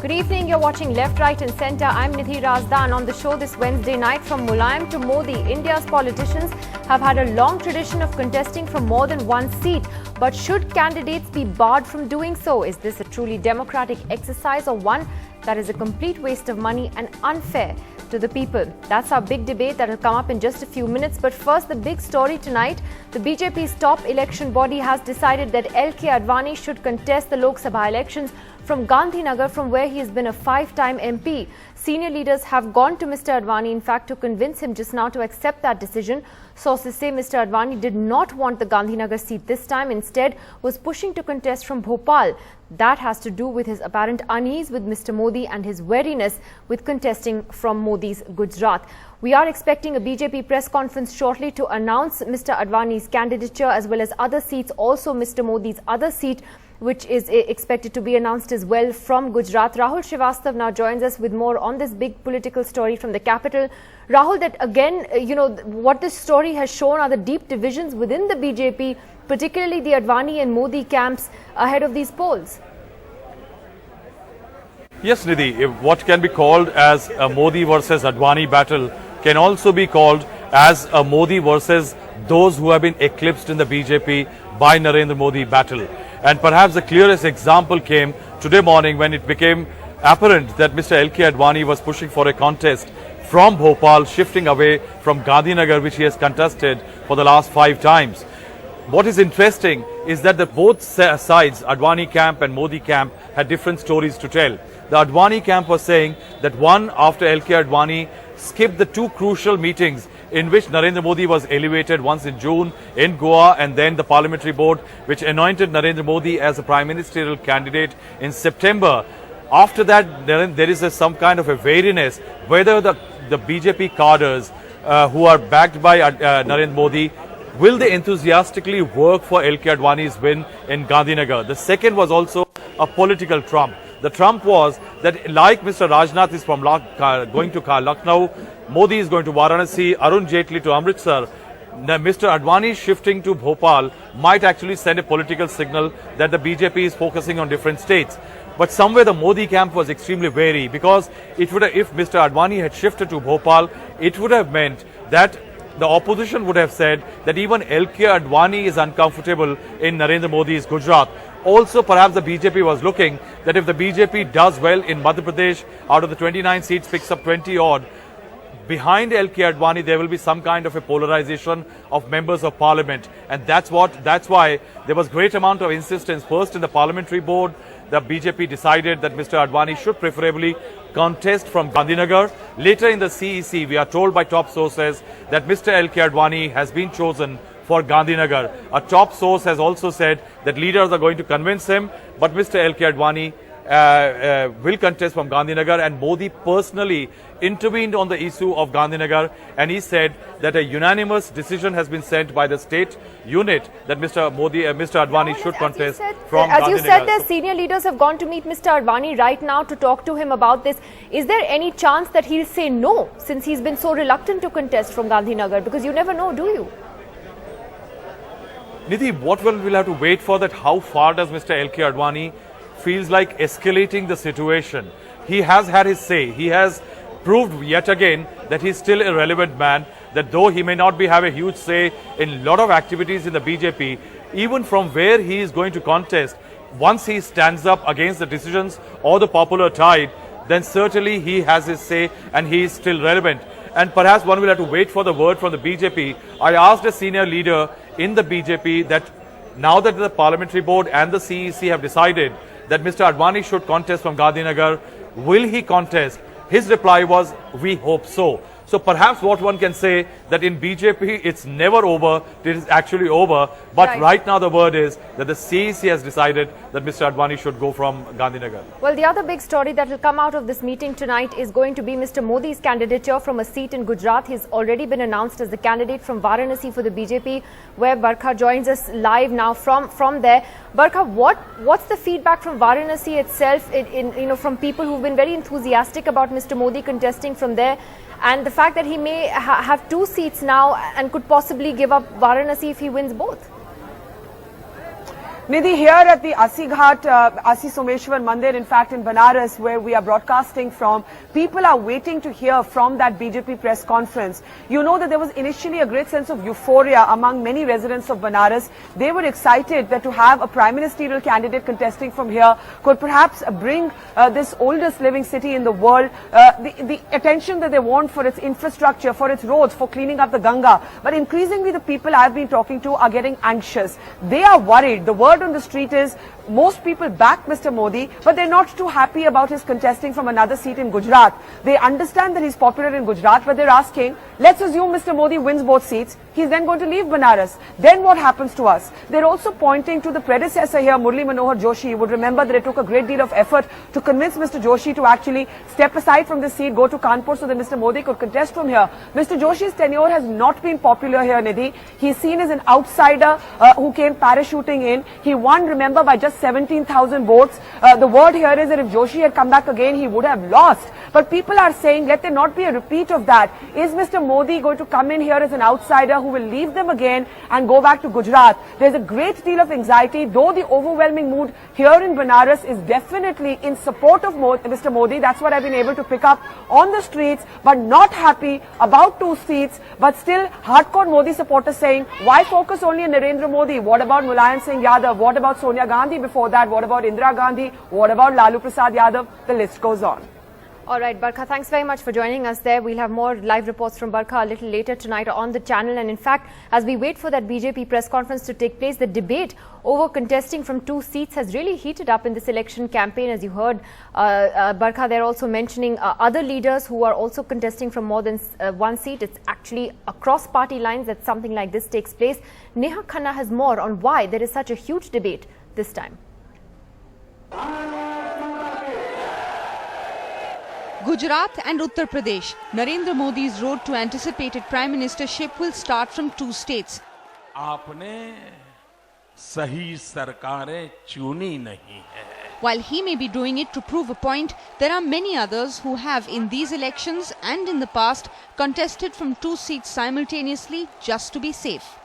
Good evening, you're watching Left, Right and Centre. I'm Nidhi Razdan. On the show this Wednesday night, from Mulayam to Modi, India's politicians have had a long tradition of contesting for more than one seat. But should candidates be barred from doing so? Is this a truly democratic exercise or one that is a complete waste of money and unfair to the people? That's our big debate that will come up in just a few minutes. But first, the big story tonight. The BJP's top election body has decided that LK Advani should contest the Lok Sabha elections from Gandhinagar, from where he has been a 5-time MP. Senior leaders have gone to Mr. Advani, in fact, to convince him just now to accept that decision. Sources say Mr. Advani did not want the Gandhinagar seat this time, instead was pushing to contest from Bhopal. That has to do with his apparent unease with Mr. Modi and his wariness with contesting from Modi's Gujarat. We are expecting a BJP press conference shortly to announce Mr. Advani's candidature as well as other seats, also Mr. Modi's other seat, which is expected to be announced as well from Gujarat. Rahul Srivastav now joins us with more on this big political story from the capital. Rahul, that again, what this story has shown are the deep divisions within the BJP, particularly the Advani and Modi camps ahead of these polls. Yes, Nidhi, what can be called as a Modi versus Advani battle can also be called as a Modi versus those who have been eclipsed in the BJP by Narendra Modi battle. And perhaps the clearest example came today morning when it became apparent that Mr. LK Advani was pushing for a contest from Bhopal, shifting away from Gandhinagar, which he has contested for the last 5 times. What is interesting is that both sides, Advani camp and Modi camp, had different stories to tell. The Advani camp was saying that one after LK Advani skipped the 2 crucial meetings in which Narendra Modi was elevated, once in June in Goa and then the parliamentary board which anointed Narendra Modi as a prime ministerial candidate in September. After that, there is some kind of a wariness whether the BJP cadres who are backed by Narendra Modi, will they enthusiastically work for LK Advani's win in Gandhinagar? The second was also a political trump. The trump was that, like Mr. Rajnath is from going to Lucknow, Modi is going to Varanasi, Arun Jaitley to Amritsar, Mr. Advani shifting to Bhopal might actually send a political signal that the BJP is focusing on different states. But somewhere the Modi camp was extremely wary, because if Mr. Advani had shifted to Bhopal, it would have meant that the opposition would have said that even LK Advani is uncomfortable in Narendra Modi's Gujarat. Also, perhaps the BJP was looking that if the BJP does well in Madhya Pradesh, out of the 29 seats picks up 20 odd, behind LK Advani there will be some kind of a polarization of members of parliament. And that's why there was great amount of insistence. First in the parliamentary board, the BJP decided that Mr. Advani should preferably contest from Gandhinagar. Later in the CEC, we are told by top sources that Mr. LK Advani has been chosen for Gandhinagar. A top source has also said that leaders are going to convince him, but Mr. LK Advani will contest from Gandhinagar, and Modi personally intervened on the issue of Gandhinagar, and he said that a unanimous decision has been sent by the state unit that Mr. Advani should contest from Gandhinagar. As you said, the senior leaders have gone to meet Mr. Advani right now to talk to him about this. Is there any chance that he'll say no, since he's been so reluctant to contest from Gandhinagar? Because you never know, do you? Nidhi, what we'll have to wait for that how far does Mr. LK Advani feels like escalating the situation. He has had his say. He has proved yet again that he's still a relevant man, that though he may not have a huge say in a lot of activities in the BJP, even from where he is going to contest, once he stands up against the decisions or the popular tide, then certainly he has his say and he is still relevant. And perhaps one will have to wait for the word from the BJP. I asked a senior leader in the BJP that now that the parliamentary board and the CEC have decided that Mr. Advani should contest from Gandhinagar, will he contest? His reply was, we hope so. So perhaps what one can say that in BJP it's never over, it is actually over. But right now the word is that the CEC has decided that Mr. Advani should go from Gandhinagar. Well, the other big story that will come out of this meeting tonight is going to be Mr. Modi's candidature from a seat in Gujarat. He's already been announced as the candidate from Varanasi for the BJP, where Barkha joins us live now from there. Barkha, what's the feedback from Varanasi itself, from people who've been very enthusiastic about Mr. Modi contesting from there? And the fact that he may have 2 seats now and could possibly give up Varanasi if he wins both. Nidhi, here at the Asi Ghat, Asi Someshwar Mandir, in fact in Banaras, where we are broadcasting from, people are waiting to hear from that BJP press conference. You know that there was initially a great sense of euphoria among many residents of Banaras. They were excited that to have a prime ministerial candidate contesting from here could perhaps bring this oldest living city in the world the attention that they want for its infrastructure, for its roads, for cleaning up the Ganga. But increasingly the people I've been talking to are getting anxious. They are worried. The word on the street is most people back Mr. Modi, but they're not too happy about his contesting from another seat in Gujarat. They understand that he's popular in Gujarat, but they're asking, let's assume Mr. Modi wins both seats. He's then going to leave Banaras. Then what happens to us? They're also pointing to the predecessor here, Murli Manohar Joshi. You would remember that it took a great deal of effort to convince Mr. Joshi to actually step aside from the seat, go to Kanpur so that Mr. Modi could contest from here. Mr. Joshi's tenure has not been popular here, Nidhi. He's seen as an outsider who came parachuting in. He won, remember, by just 17,000 votes. The word here is that if Joshi had come back again, he would have lost. But people are saying, let there not be a repeat of that. Is Mr. Modi going to come in here as an outsider who will leave them again and go back to Gujarat? There's a great deal of anxiety, though the overwhelming mood here in Banaras is definitely in support of Mr. Modi. That's what I've been able to pick up on the streets, but not happy about 2 seats, but still hardcore Modi supporters saying, why focus only on Narendra Modi? What about Mulayam Singh Yadav? What about Sonia Gandhi before that? What about Indira Gandhi? What about Lalu Prasad Yadav? The list goes on. All right, Barkha, thanks very much for joining us there. We'll have more live reports from Barkha a little later tonight on the channel. And in fact, as we wait for that BJP press conference to take place, the debate over contesting from 2 seats has really heated up in this election campaign. As you heard, Barkha, they're also mentioning other leaders who are also contesting from more than 1 seat. It's actually across party lines that something like this takes place. Neha Khanna has more on why there is such a huge debate this time. Gujarat and Uttar Pradesh, Narendra Modi's road to anticipated prime ministership will start from 2 states. आपने सही सरकारें चुनी नहीं है. While he may be doing it to prove a point, there are many others who have in these elections and in the past contested from 2 seats simultaneously just to be safe.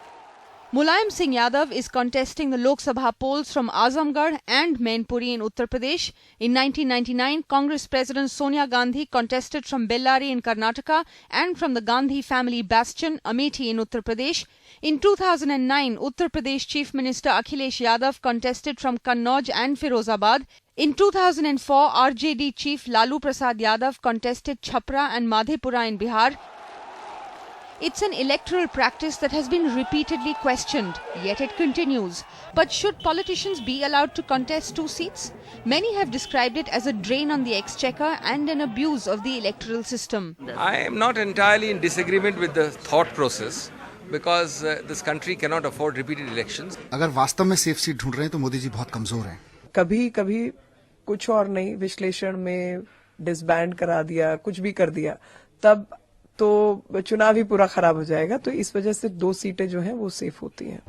Mulayam Singh Yadav is contesting the Lok Sabha polls from Azamgarh and Mainpuri in Uttar Pradesh. In 1999, Congress President Sonia Gandhi contested from Bellary in Karnataka and from the Gandhi family bastion Amethi in Uttar Pradesh. In 2009, Uttar Pradesh Chief Minister Akhilesh Yadav contested from Kannauj and Firozabad. In 2004, RJD Chief Lalu Prasad Yadav contested Chhapra and Madhepura in Bihar. It's an electoral practice that has been repeatedly questioned, yet it continues. But should politicians be allowed to contest 2 seats? Many have described it as a drain on the exchequer and an abuse of the electoral system. I am not entirely in disagreement with the thought process because this country cannot afford repeated elections. अगर वास्तव में safe seat ढूंढ रहे हैं तो मोदी जी बहुत कमजोर हैं. कभी कुछ और नहीं, विश्लेषण में डिसबैंड करा दिया, कुछ भी कर दिया, तब तो चुनाव ही पूरा खराब हो जाएगा. तो इस वजह से 2 सीटें जो हैं वो सेफ होती हैं.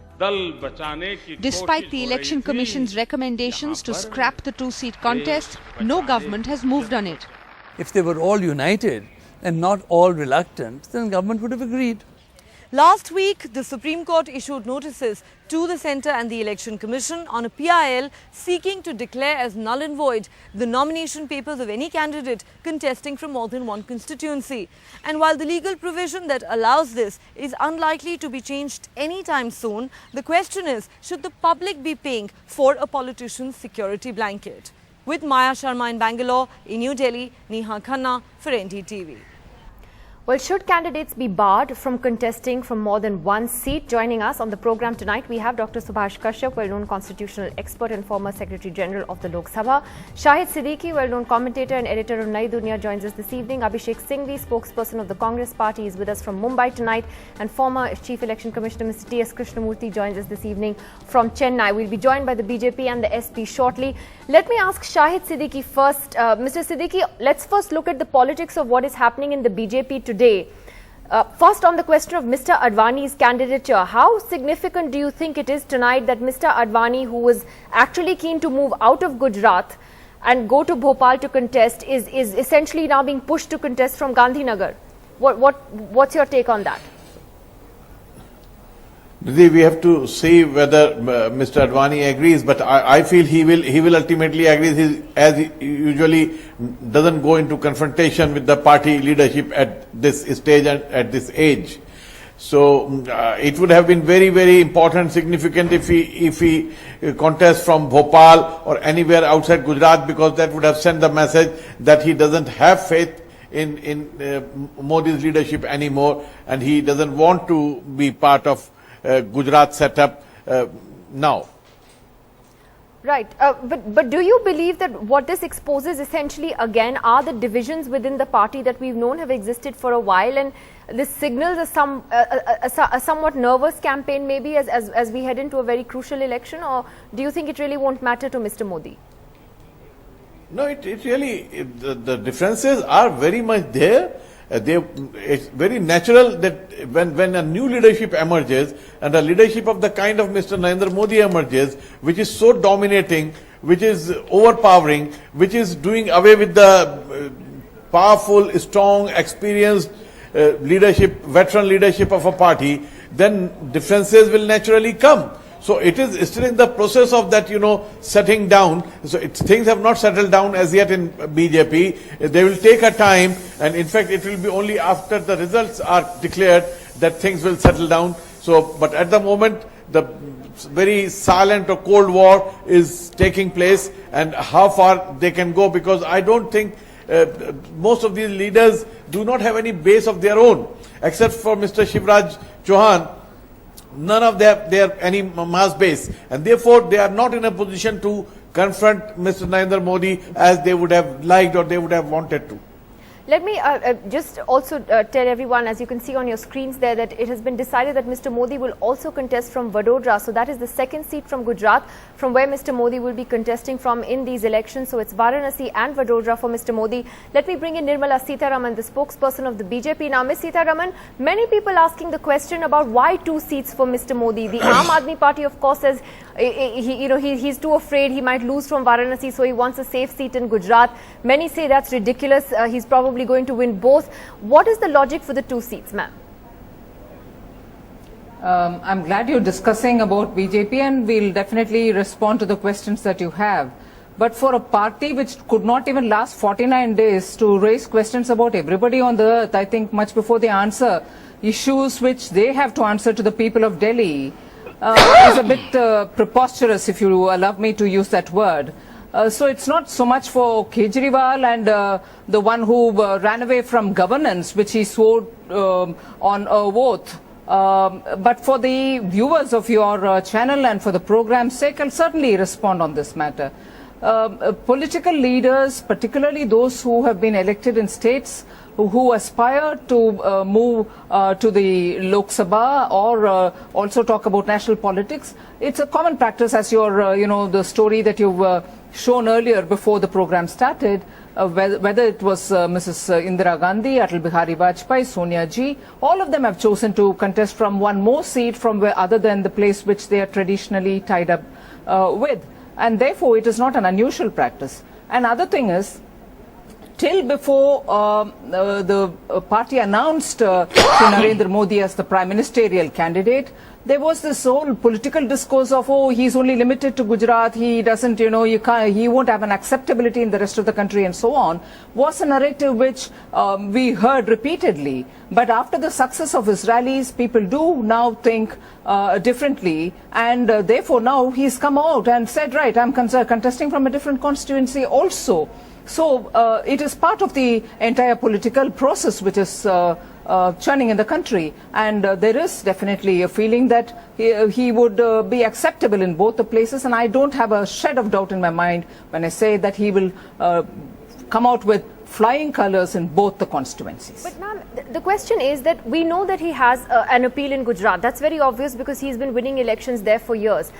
Despite the Election Commission's recommendations to scrap the 2-seat contest, no government has moved on it. If they were all united and not all reluctant, then government would have agreed. Last week, the Supreme Court issued notices to the Centre and the Election Commission on a PIL seeking to declare as null and void the nomination papers of any candidate contesting from more than one constituency. And while the legal provision that allows this is unlikely to be changed anytime soon, the question is, should the public be paying for a politician's security blanket? With Maya Sharma in Bangalore, in New Delhi, Neha Khanna for NDTV. Well, should candidates be barred from contesting from more than 1 seat? Joining us on the program tonight, we have Dr. Subhash Kashyap, well-known constitutional expert and former Secretary General of the Lok Sabha. Shahid Siddiqui, well-known commentator and editor of Nai Dunya, joins us this evening. Abhishek Singhvi, spokesperson of the Congress Party, is with us from Mumbai tonight. And former Chief Election Commissioner Mr. T.S. Krishnamurthy joins us this evening from Chennai. We'll be joined by the BJP and the SP shortly. Let me ask Shahid Siddiqui first. Mr. Siddiqui, let's first look at the politics of what is happening in the BJP today. First, on the question of Mr. Advani's candidature, how significant do you think it is tonight that Mr. Advani, who was actually keen to move out of Gujarat and go to Bhopal to contest, is essentially now being pushed to contest from Gandhinagar? What's your take on that? We have to see whether Mr. Advani agrees, but I feel he will ultimately agree. As he usually doesn't go into confrontation with the party leadership at this stage and at this age. So it would have been very, very important, significant if he contests from Bhopal or anywhere outside Gujarat, because that would have sent the message that he doesn't have faith in Modi's leadership anymore, and he doesn't want to be part of Gujarat setup now. Right, but do you believe that what this exposes essentially again are the divisions within the party that we've known have existed for a while, and this signals a somewhat nervous campaign maybe as we head into a very crucial election, or do you think it really won't matter to Mr. Modi? No, it really, the differences are very much there. It's very natural that when a new leadership emerges, and a leadership of the kind of Mr. Narendra Modi emerges, which is so dominating, which is overpowering, which is doing away with the powerful, strong, experienced leadership, veteran leadership of a party, then differences will naturally come. So it is still in the process of that, setting down. So things have not settled down as yet in BJP. They will take a time, and in fact it will be only after the results are declared that things will settle down. So, but at the moment, the very silent or cold war is taking place, and how far they can go, because I don't think most of these leaders do not have any base of their own, except for Mr. Shivraj Chauhan. None of them, they are any mass base, and therefore they are not in a position to confront Mr. Narendra Modi as they would have liked or they would have wanted to. Let me just also tell everyone, as you can see on your screens there, that it has been decided that Mr. Modi will also contest from Vadodara. So that is the second seat from Gujarat, from where Mr. Modi will be contesting from in these elections. So it's Varanasi and Vadodara for Mr. Modi. Let me bring in Nirmala Sitharaman, the spokesperson of the BJP. Now, Ms. Sitharaman, many people asking the question about why 2 seats for Mr. Modi. The Aam Admi Party, of course, says he's too afraid he might lose from Varanasi, so he wants a safe seat in Gujarat. Many say that's ridiculous. He's probably going to win both. What is the logic for the 2 seats, ma'am? I'm glad you're discussing about BJP, and we'll definitely respond to the questions that you have. But for a party which could not even last 49 days to raise questions about everybody on the earth, I think much before they answer issues which they have to answer to the people of Delhi, is a bit preposterous, if you allow me to use that word. So it's not so much for Kejriwal and the one who ran away from governance, which he swore on oath. But for the viewers of your channel and for the program's sake, I'll certainly respond on this matter. Political leaders, particularly those who have been elected in states who aspire to move to the Lok Sabha or also talk about national politics, it's a common practice, as your, the story that you've shown earlier before the program started, whether it was Mrs. Indira Gandhi, Atal Bihari Vajpayee, Sonia Ji, all of them have chosen to contest from one more seat from where other than the place which they are traditionally tied up with. And therefore, it is not an unusual practice. Another thing is, till before the party announced Narendra Modi as the prime ministerial candidate, there was this whole political discourse of, oh, he's only limited to Gujarat, he doesn't, he won't have an acceptability in the rest of the country and so on, was a narrative which we heard repeatedly. But after the success of his rallies, people do now think differently, and therefore now he's come out and said, right, I'm contesting from a different constituency also. So it is part of the entire political process which is churning in the country, and there is definitely a feeling that he would be acceptable in both the places, and I don't have a shed of doubt in my mind when I say that he will come out with flying colours in both the constituencies. But ma'am, the question is that we know that he has an appeal in Gujarat. That's very obvious because he's been winning elections there for years.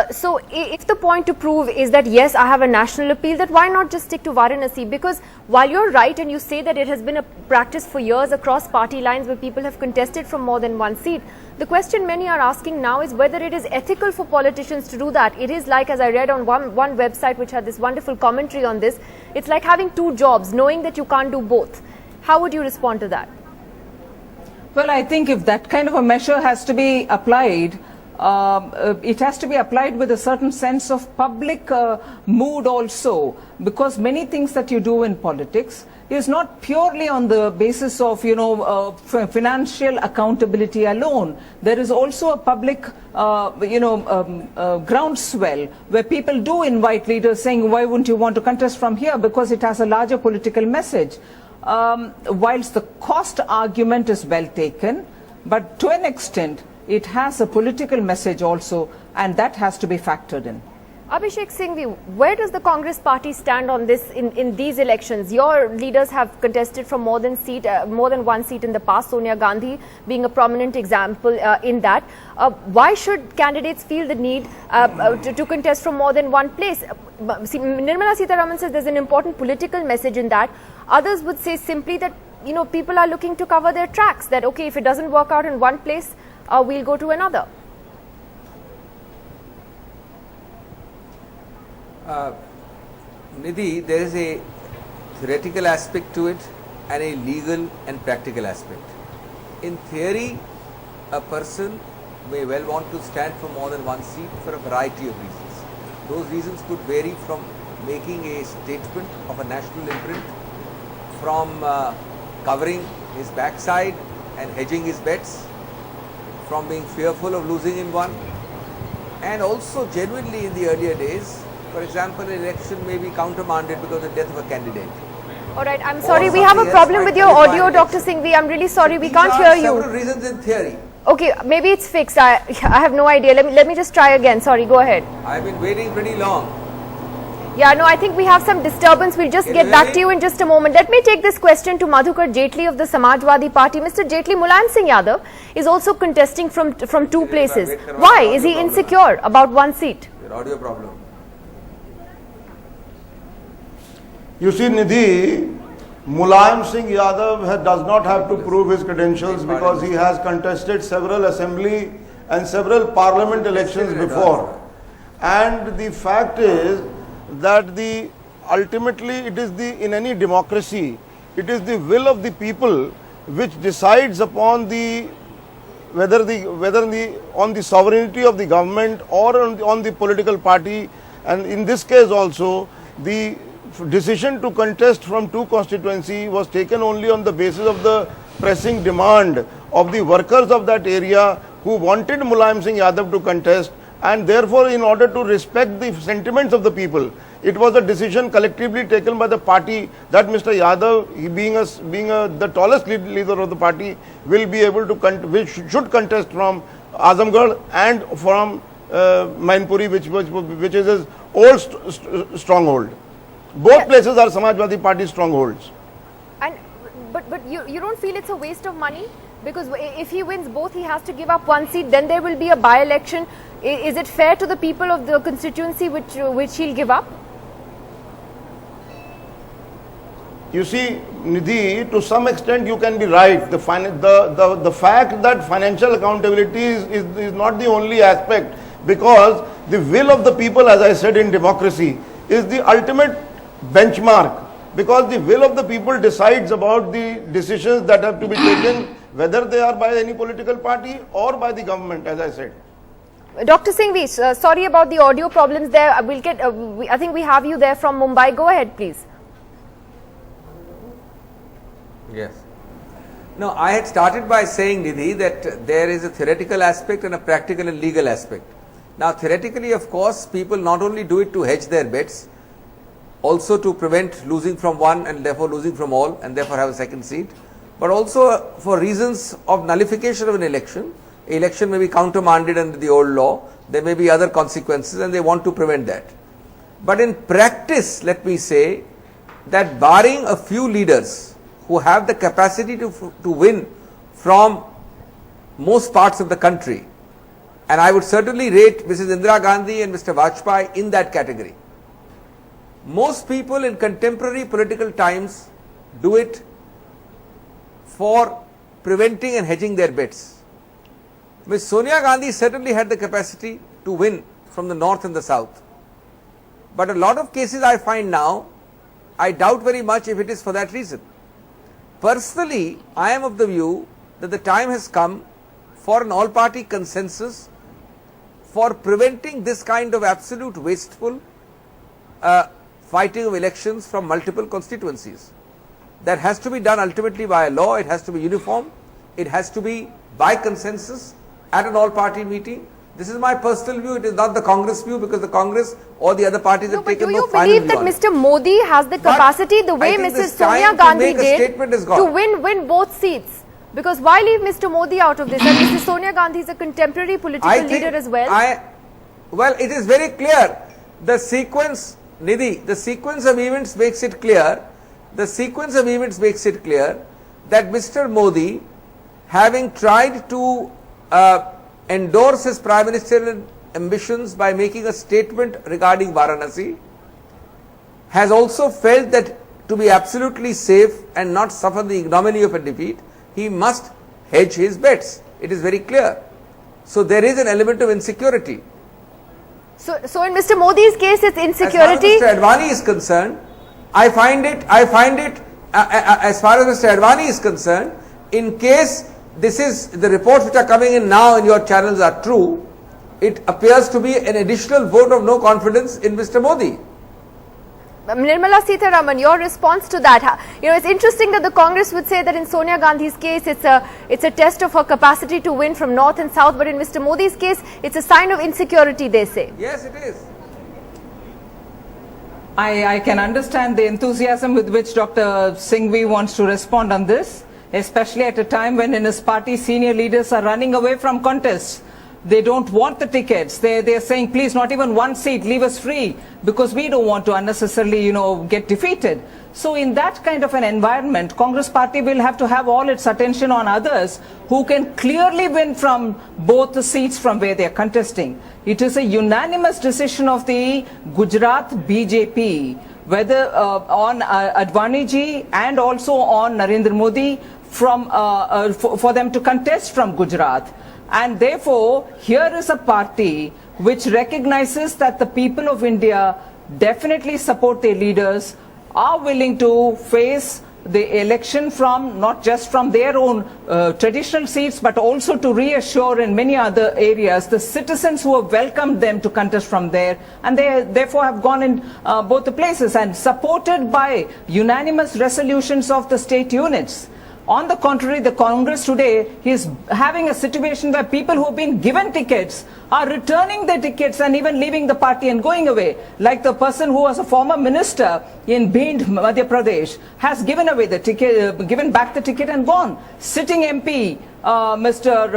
So if the point to prove is that, yes, I have a national appeal, that why not just stick to Varanasi? Because while you're right and you say that it has been a practice for years across party lines where people have contested from more than one seat, the question many are asking now is whether it is ethical for politicians to do that. It is like, as I read on one website which had this wonderful commentary on this, it's like having 2 jobs, knowing that you can't do both. How would you respond to that? Well, I think if that kind of a measure has to be applied, it has to be applied with a certain sense of public mood also, because many things that you do in politics is not purely on the basis of, financial accountability alone. There is also a public, groundswell where people do invite leaders saying, why wouldn't you want to contest from here? Because it has a larger political message. Whilst the cost argument is well taken, but to an extent, it has a political message also, and that has to be factored in. Abhishek Singhvi, where does the Congress party stand on this in these elections? Your leaders have contested for more than one seat in the past, Sonia Gandhi being a prominent example in that. Why should candidates feel the need to contest from more than one place? Nirmala Sitharaman says there's an important political message in that. Others would say simply that, people are looking to cover their tracks, that, okay, if it doesn't work out in one place, we'll go to another. Nidhi, there is a theoretical aspect to it and a legal and practical aspect. In theory, a person may well want to stand for more than one seat for a variety of reasons. Those reasons could vary from making a statement of a national imprint, from covering his backside and hedging his bets, from being fearful of losing in one, and also genuinely in the earlier days, for example, an election may be countermanded because of the death of a candidate. All right, I'm sorry, we have a problem with your audio, Dr. Singhvi. I'm really sorry, we can't hear you. Several reasons in theory. Okay, maybe it's fixed. I have no idea. Let me just try again. Sorry, go ahead. I've been waiting pretty long. Yeah, no, I think we have some disturbance. We'll just get back to you in just a moment. Let me take this question to Madhukar Jaitley of the Samajwadi Party. Mr. Jaitley, Mulayam Singh Yadav is also contesting from two places. Why? Is he insecure about one seat? Your audio problem. You see, Nidhi, Mulayam Singh Yadav does not have to prove his credentials because he has contested several assembly and several parliament elections before. And the fact is that ultimately it is in any democracy, it is the will of the people which decides upon whether on the sovereignty of the government or on the political party. And in this case also, the decision to contest from two constituencies was taken only on the basis of the pressing demand of the workers of that area who wanted Mulayam Singh Yadav to contest, and therefore in order to respect the sentiments of the people, it was a decision collectively taken by the party that Mr. Yadav, he being the tallest leader of the party, will be able to should contest from Azamgarh and from Mainpuri, which is his old stronghold. Both places are Samajwadi Party strongholds. And but you don't feel it's a waste of money? Because if he wins both, he has to give up one seat. Then there will be a by-election. Is it fair to the people of the constituency which he'll give up? You see, Nidhi, to some extent you can be right. The fact that financial accountability is not the only aspect, because the will of the people, as I said, in democracy is the ultimate benchmark, because the will of the people decides about the decisions that have to be taken, whether they are by any political party or by the government, as I said. Dr. Singhvi, sorry about the audio problems there. I think we have you there from Mumbai. Go ahead, please. Yes. No, I had started by saying, Nidhi, that there is a theoretical aspect and a practical and legal aspect. Now, theoretically, of course, people not only do it to hedge their bets, also to prevent losing from one and therefore losing from all, and therefore have a second seat, but also for reasons of nullification of an election. Election may be countermanded under the old law, there may be other consequences, and they want to prevent that. But in practice, let me say that barring a few leaders who have the capacity to win from most parts of the country, and I would certainly rate Mrs. Indira Gandhi and Mr. Vajpayee in that category. Most people in contemporary political times do it for preventing and hedging their bets. Ms. Sonia Gandhi certainly had the capacity to win from the north and the south. But a lot of cases I find now, I doubt very much if it is for that reason. Personally, I am of the view that the time has come for an all-party consensus for preventing this kind of absolute wasteful fighting of elections from multiple constituencies. That has to be done ultimately by a law, it has to be uniform, it has to be by consensus at an all-party meeting. This is my personal view, it is not the Congress view, because the Congress or the other parties have taken no final view. Do you believe that Mr. Modi has the capacity, the way Mrs. Sonia Gandhi did, to win both seats? Because why leave Mr. Modi out of this? And Mrs. Sonia Gandhi is a contemporary political leader as well. Well, it is very clear. The sequence, Nidhi, the sequence of events makes it clear. The sequence of events makes it clear that Mr. Modi, having tried to endorse his prime ministerial ambitions by making a statement regarding Varanasi, has also felt that to be absolutely safe and not suffer the ignominy of a defeat, he must hedge his bets. It is very clear. So there is an element of insecurity. So in Mr. Modi's case, it's insecurity. As far as Mr. Advani is concerned, I find it, as far as Mr. Advani is concerned, in case this is the reports which are coming in now in your channels are true, it appears to be an additional vote of no confidence in Mr. Modi. Nirmala Sitharaman, your response to that? You know, it's interesting that the Congress would say that in Sonia Gandhi's case, it's a test of her capacity to win from north and south, but in Mr. Modi's case, it's a sign of insecurity, they say. Yes, it is. I can understand the enthusiasm with which Dr. Singhvi wants to respond on this, especially at a time when in his party senior leaders are running away from contests. They don't want the tickets. They're saying, please, not even one seat, leave us free, because we don't want to unnecessarily, get defeated. So in that kind of an environment, Congress party will have to have all its attention on others who can clearly win from both the seats from where they are contesting. It is a unanimous decision of the Gujarat BJP, whether on Advani ji and also on Narendra Modi for them to contest from Gujarat. And therefore, here is a party which recognizes that the people of India definitely support their leaders, are willing to face the election from not just from their own traditional seats, but also to reassure in many other areas the citizens who have welcomed them to contest from there, and they therefore have gone in both the places and supported by unanimous resolutions of the state units. On the contrary, the Congress today is having a situation where people who have been given tickets are returning their tickets and even leaving the party and going away. Like the person who was a former minister in Bhind, Madhya Pradesh, has given away the ticket, given back the ticket and gone. Sitting MP, Mr.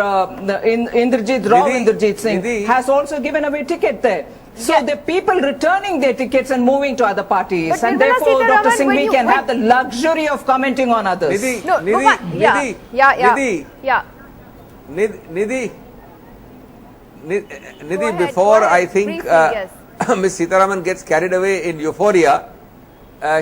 Inderjit Singh, has also given away ticket there. So the people returning their tickets and moving to other parties, but and therefore Dr. Singhvi can have the luxury of commenting on others. Nidhi, before I think Ms. Sitharaman gets carried away in euphoria,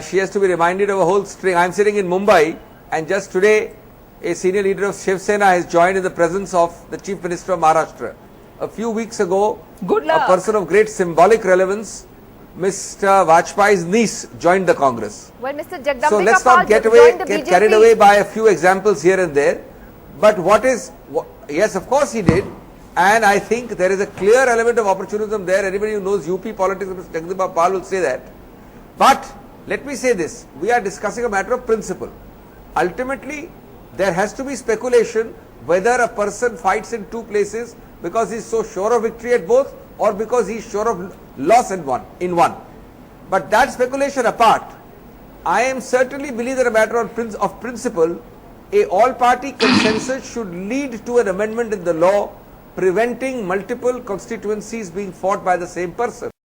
she has to be reminded of a whole string. I am sitting in Mumbai, and just today a senior leader of Shiv Sena has joined in the presence of the Chief Minister of Maharashtra. A few weeks ago, a person of great symbolic relevance, Mr. Vajpayee's niece, joined the Congress. Well, Mr. So let's not get carried away by a few examples here and there. But yes, of course he did. And I think there is a clear element of opportunism there. Anybody who knows UP politics, Mr. Jagdipa Pal, will say that. But let me say this, we are discussing a matter of principle. Ultimately, there has to be speculation whether a person fights in two places because he is so sure of victory at both, or because he is sure of loss in one. But that speculation apart, I am certainly believe that a matter of principle, a all-party consensus should lead to an amendment in the law preventing multiple constituencies being fought by the same person.